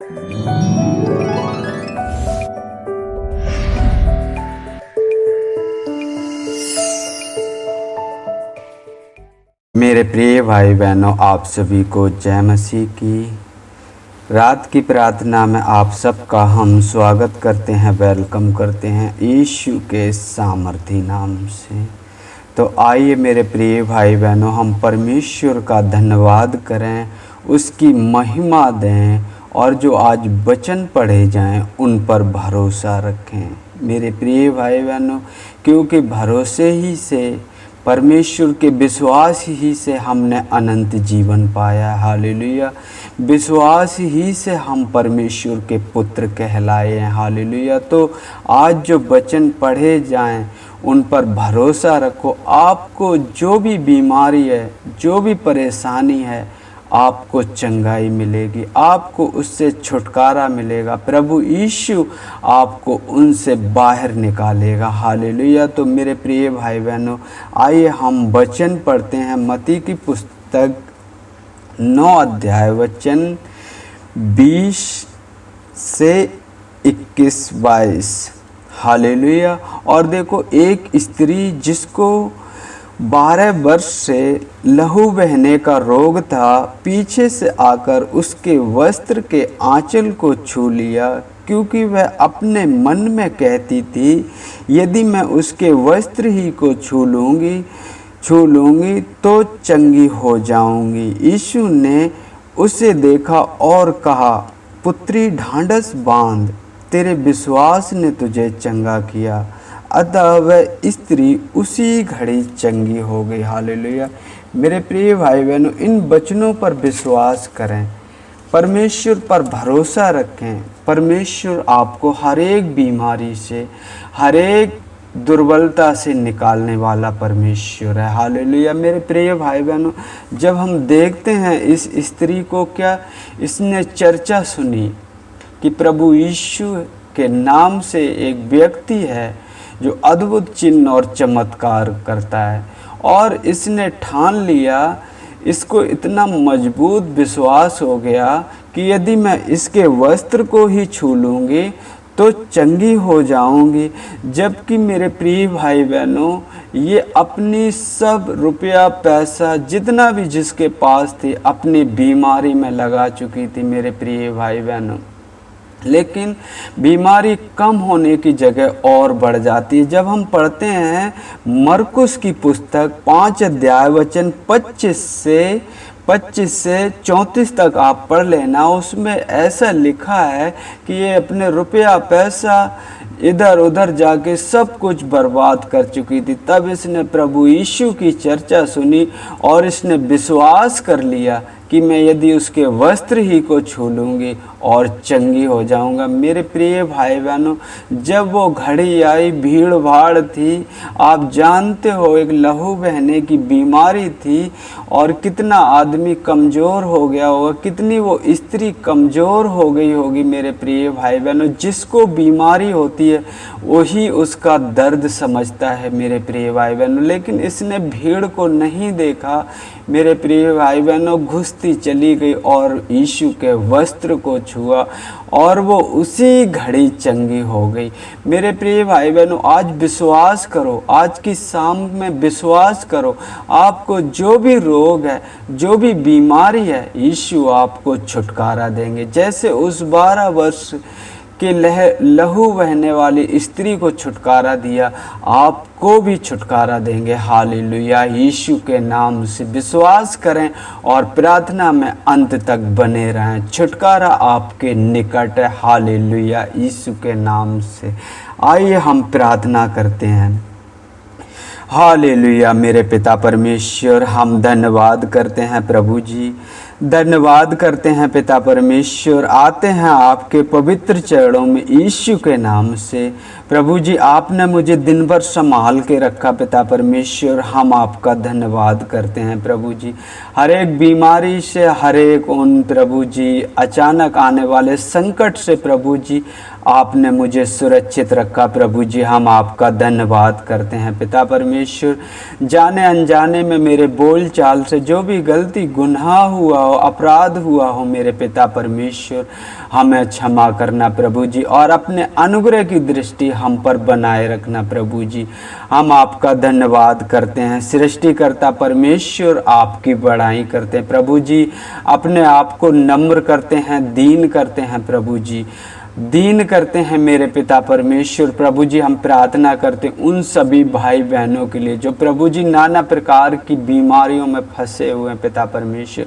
मेरे प्रिय भाई बहनों, आप सभी को जय मसीह की। रात की प्रार्थना में आप सबका हम स्वागत करते हैं, वेलकम करते हैं यीशु के सामर्थी नाम से। तो आइए मेरे प्रिय भाई बहनों, हम परमेश्वर का धन्यवाद करें, उसकी महिमा दें और जो आज वचन पढ़े जाएं उन पर भरोसा रखें मेरे प्रिय भाई बहनों, क्योंकि भरोसे ही से, परमेश्वर के विश्वास ही से हमने अनंत जीवन पाया। हालेलुया। विश्वास ही से हम परमेश्वर के पुत्र कहलाए हैं। हालेलुया। तो आज जो वचन पढ़े जाएं उन पर भरोसा रखो। आपको जो भी बीमारी है, जो भी परेशानी है, आपको चंगाई मिलेगी, आपको उससे छुटकारा मिलेगा। प्रभु यीशु आपको उनसे बाहर निकालेगा। हालेलुया। तो मेरे प्रिय भाई बहनों, आइए हम वचन पढ़ते हैं। मत्ती की पुस्तक 9 अध्याय वचन 20 से 21-22। हालेलुया। और देखो, एक स्त्री जिसको 12 वर्ष से लहू बहने का रोग था, पीछे से आकर उसके वस्त्र के आंचल को छू लिया, क्योंकि वह अपने मन में कहती थी, यदि मैं उसके वस्त्र ही को छू लूँगी तो चंगी हो जाऊँगी। यीशु ने उसे देखा और कहा, पुत्री, ढांढस बांध, तेरे विश्वास ने तुझे चंगा किया। अतः वह स्त्री उसी घड़ी चंगी हो गई। हालेलुया। मेरे प्रिय भाई बहनों, इन वचनों पर विश्वास करें, परमेश्वर पर भरोसा रखें। परमेश्वर आपको हर एक बीमारी से, हर एक दुर्बलता से निकालने वाला परमेश्वर है। हालेलुया। मेरे प्रिय भाई बहनों, जब हम देखते हैं इस स्त्री को, क्या इसने चर्चा सुनी कि प्रभु यीशु के नाम से एक व्यक्ति है जो अद्भुत चिन्ह और चमत्कार करता है, और इसने ठान लिया, इसको इतना मजबूत विश्वास हो गया कि यदि मैं इसके वस्त्र को ही छू लूँगी तो चंगी हो जाऊंगी। जबकि मेरे प्रिय भाई बहनों, ये अपनी सब रुपया पैसा जितना भी जिसके पास थी अपनी बीमारी में लगा चुकी थी मेरे प्रिय भाई बहनों, लेकिन बीमारी कम होने की जगह और बढ़ जाती है। जब हम पढ़ते हैं मरकुस की पुस्तक 5 अध्याय वचन 25 से 34 तक आप पढ़ लेना, उसमें ऐसा लिखा है कि ये अपने रुपया पैसा इधर उधर जाके सब कुछ बर्बाद कर चुकी थी। तब इसने प्रभु यीशु की चर्चा सुनी और इसने विश्वास कर लिया कि मैं यदि उसके वस्त्र ही को छू लूँगी और चंगी हो जाऊँगा। मेरे प्रिय भाई बहनों, जब वो घड़ी आई, भीड़ भाड़ थी, आप जानते हो, एक लहू बहने की बीमारी थी और कितना आदमी कमज़ोर हो गया होगा, कितनी वो स्त्री कमज़ोर हो गई होगी। मेरे प्रिय भाई बहनों, जिसको बीमारी होती है वही उसका दर्द समझता है मेरे प्रिय भाई बहनों, लेकिन इसने भीड़ को नहीं देखा। मेरे प्रिय भाई बहनों, घुसती चली गई और यीशु के वस्त्र को छुआ और वो उसी घड़ी चंगी हो गई। मेरे प्रिय भाई बहनों, आज विश्वास करो, आज की शाम में विश्वास करो, आपको जो भी रोग है, जो भी बीमारी है, यीशु आपको छुटकारा देंगे। जैसे उस 12 वर्ष के लहू बहने वाली स्त्री को छुटकारा दिया, आपको भी छुटकारा देंगे। हालेलुया। यीशु के नाम से विश्वास करें और प्रार्थना में अंत तक बने रहें, छुटकारा आपके निकट है। हालेलुया। यीशु के नाम से आइए हम प्रार्थना करते हैं। हालेलुया। मेरे पिता परमेश्वर, हम धन्यवाद करते हैं प्रभु जी, धन्यवाद करते हैं पिता परमेश्वर। आते हैं आपके पवित्र चरणों में यीशु के नाम से। प्रभु जी आपने मुझे दिन भर संभाल के रखा पिता परमेश्वर, हम आपका धन्यवाद करते हैं प्रभु जी। हर एक बीमारी से, हर एक उन प्रभु जी अचानक आने वाले संकट से प्रभु जी आपने मुझे सुरक्षित रखा प्रभु जी, हम आपका धन्यवाद करते हैं पिता परमेश्वर। जाने अनजाने में मेरे बोल चाल से जो भी गलती गुनाह हुआ हो, अपराध हुआ हो मेरे पिता परमेश्वर, हमें क्षमा करना प्रभु जी, और अपने अनुग्रह की दृष्टि हम पर बनाए रखना प्रभु जी। हम आपका धन्यवाद करते हैं सृष्टिकर्ता परमेश्वर, आपकी बड़ाई करते हैं प्रभु जी, अपने आप को नम्र करते हैं, दीन करते हैं प्रभु जी, दीन करते हैं मेरे पिता परमेश्वर। प्रभु जी हम प्रार्थना करते हैं उन सभी भाई बहनों के लिए जो प्रभु जी नाना प्रकार की बीमारियों में फंसे हुए हैं पिता परमेश्वर,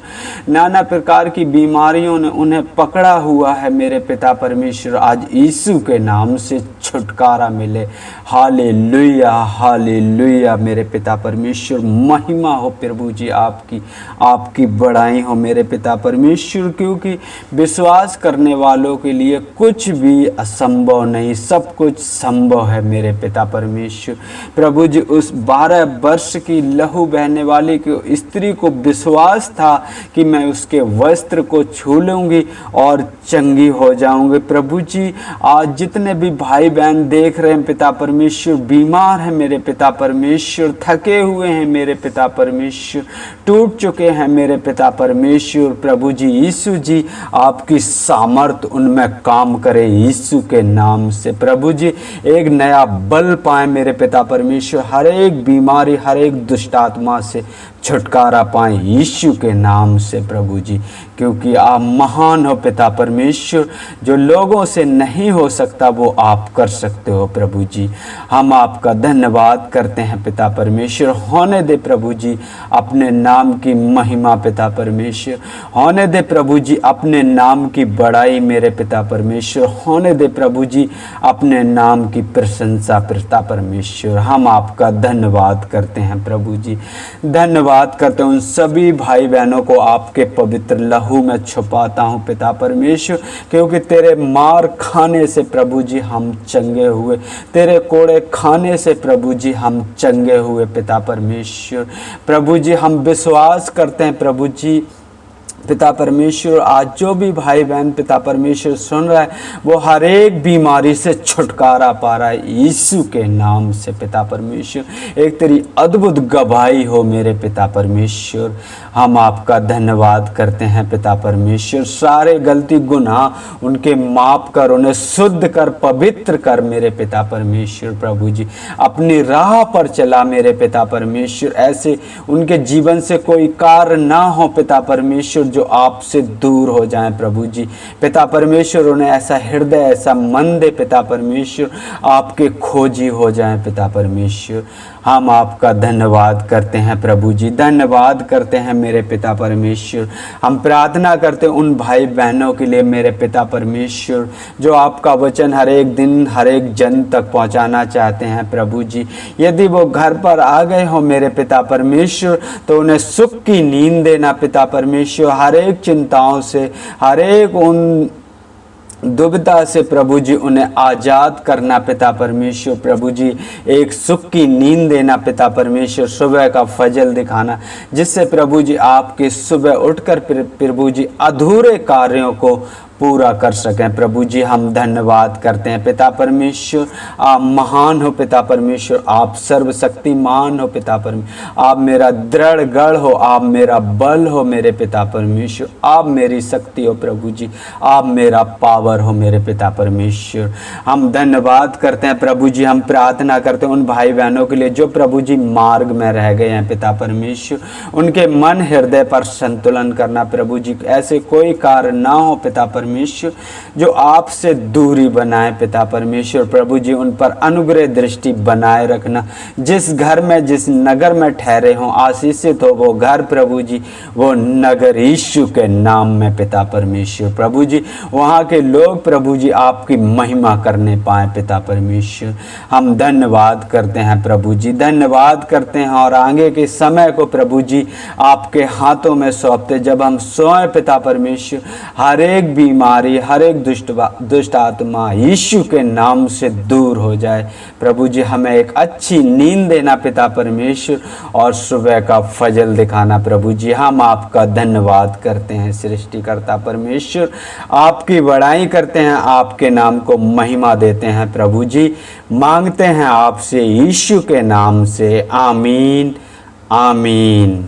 नाना प्रकार की बीमारियों ने उन्हें पकड़ा हुआ है मेरे पिता परमेश्वर, आज यीशु के नाम से छुटकारा मिले। हालेलुया हालेलुया मेरे पिता परमेश्वर, महिमा हो प्रभु जी आपकी, आपकी बड़ाई हो मेरे पिता परमेश्वर, क्योंकि विश्वास करने वालों के लिए कुछ भी असंभव नहीं, सब कुछ संभव है मेरे पिता परमेश्वर। प्रभु जी उस 12 वर्ष की लहू बहने वाली की स्त्री को विश्वास था कि मैं उसके वस्त्र को छू लूंगी और चंगी हो जाऊंगी। प्रभु जी आज जितने भी भाई बहन देख रहे हैं पिता परमेश्वर, बीमार हैं मेरे पिता परमेश्वर, थके हुए हैं मेरे पिता परमेश्वर, टूट चुके हैं मेरे पिता परमेश्वर, प्रभु जी यीशु जी आपकी सामर्थ उनमें काम करे यीशु के नाम से। प्रभु जी एक नया बल पाए मेरे पिता परमेश्वर, हर एक बीमारी, हर एक दुष्ट आत्मा से छुटकारा पाएं यीशु के नाम से प्रभु जी, क्योंकि आप महान हो पिता परमेश्वर, जो लोगों से नहीं हो सकता वो आप कर सकते हो प्रभु जी। हम आपका धन्यवाद करते हैं पिता परमेश्वर। होने दे प्रभु जी अपने नाम की महिमा पिता परमेश्वर, होने दे प्रभु जी अपने नाम की बड़ाई मेरे पिता परमेश्वर, होने दे प्रभु जी अपने नाम की प्रशंसा पिता परमेश्वर। हम आपका धन्यवाद करते हैं प्रभु जी, धन्यवाद करते हैं। उन सभी भाई बहनों को आपके पवित्र लहू में छुपाता हूँ पिता परमेश्वर, क्योंकि तेरे मार खाने से प्रभु जी हम चंगे हुए, तेरे कोड़े खाने से प्रभु जी हम चंगे हुए पिता परमेश्वर। प्रभु जी हम विश्वास करते हैं प्रभु जी पिता परमेश्वर, आज जो भी भाई बहन पिता परमेश्वर सुन रहा है वो हर एक बीमारी से छुटकारा पा रहा है यीशु के नाम से पिता परमेश्वर। एक तेरी अद्भुत गवाही हो मेरे पिता परमेश्वर, हम आपका धन्यवाद करते हैं पिता परमेश्वर। सारे गलती गुनाह उनके माफ कर, उन्हें शुद्ध कर, पवित्र कर मेरे पिता परमेश्वर। प्रभु जी अपनी राह पर चला मेरे पिता परमेश्वर, ऐसे उनके जीवन से कोई कार्य ना हो पिता परमेश्वर जो आपसे दूर हो जाएं प्रभु जी। पिता परमेश्वर उन्हें ऐसा हृदय, ऐसा मन दे पिता परमेश्वर, आपके खोजी हो जाएं पिता परमेश्वर। हम आपका धन्यवाद करते हैं प्रभु जी, धन्यवाद करते हैं मेरे पिता परमेश्वर। हम प्रार्थना करते हैं उन भाई बहनों के लिए मेरे पिता परमेश्वर जो आपका वचन हर एक दिन हर एक जन तक पहुंचाना चाहते हैं प्रभु जी। यदि वो घर पर आ गए हो मेरे पिता परमेश्वर तो उन्हें सुख की नींद देना पिता परमेश्वर, हर एक चिंताओं से, हर एक उन दुविधा से प्रभु जी उन्हें आज़ाद करना पिता परमेश्वर। प्रभु जी एक सुख की नींद देना पिता परमेश्वर, सुबह का फजल दिखाना जिससे प्रभु जी आपके सुबह उठकर प्रभु जी अधूरे कार्यों को पूरा कर सकें। प्रभु जी हम धन्यवाद करते हैं पिता परमेश्वर, आप महान हो पिता परमेश्वर, आप सर्वशक्तिमान हो पिता परमेश्वर, आप मेरा दृढ़ गढ़ हो, आप मेरा बल हो मेरे पिता परमेश्वर, आप मेरी शक्ति हो प्रभु जी, आप मेरा पावर हो मेरे पिता परमेश्वर। हम धन्यवाद करते हैं प्रभु जी। हम प्रार्थना करते हैं उन भाई बहनों के लिए जो प्रभु जी मार्ग में रह गए हैं पिता परमेश्वर, उनके मन हृदय पर संतुलन करना प्रभु जी, ऐसे कोई कार्य ना हो पिता परमेश्वर जो आपसे दूरी बनाए पिता परमेश्वर। प्रभु जी उन पर अनुग्रह दृष्टि बनाए रखना, जिस घर में जिस नगर में ठहरे हों आशीषित हो वो घर प्रभु जी, वो नगर यीशु के नाम में पिता परमेश्वर। प्रभु जी वहाँ के लोग प्रभु जी आपकी महिमा करने पाए पिता परमेश्वर। हम धन्यवाद करते हैं प्रभु जी, धन्यवाद करते हैं और आगे के समय को प्रभु जी आपके हाथों में सौंपते। जब हम सोएं पिता परमेश्वर, हर एक भी बीमारी, हर एक दुष्ट आत्मा यीशु के नाम से दूर हो जाए। प्रभु जी हमें एक अच्छी नींद देना पिता परमेश्वर, और सुबह का फजल दिखाना। प्रभु जी हम आपका धन्यवाद करते हैं सृष्टिकर्ता परमेश्वर, आपकी बड़ाई करते हैं, आपके नाम को महिमा देते हैं। प्रभु जी मांगते हैं आपसे यीशु के नाम से, आमीन आमीन।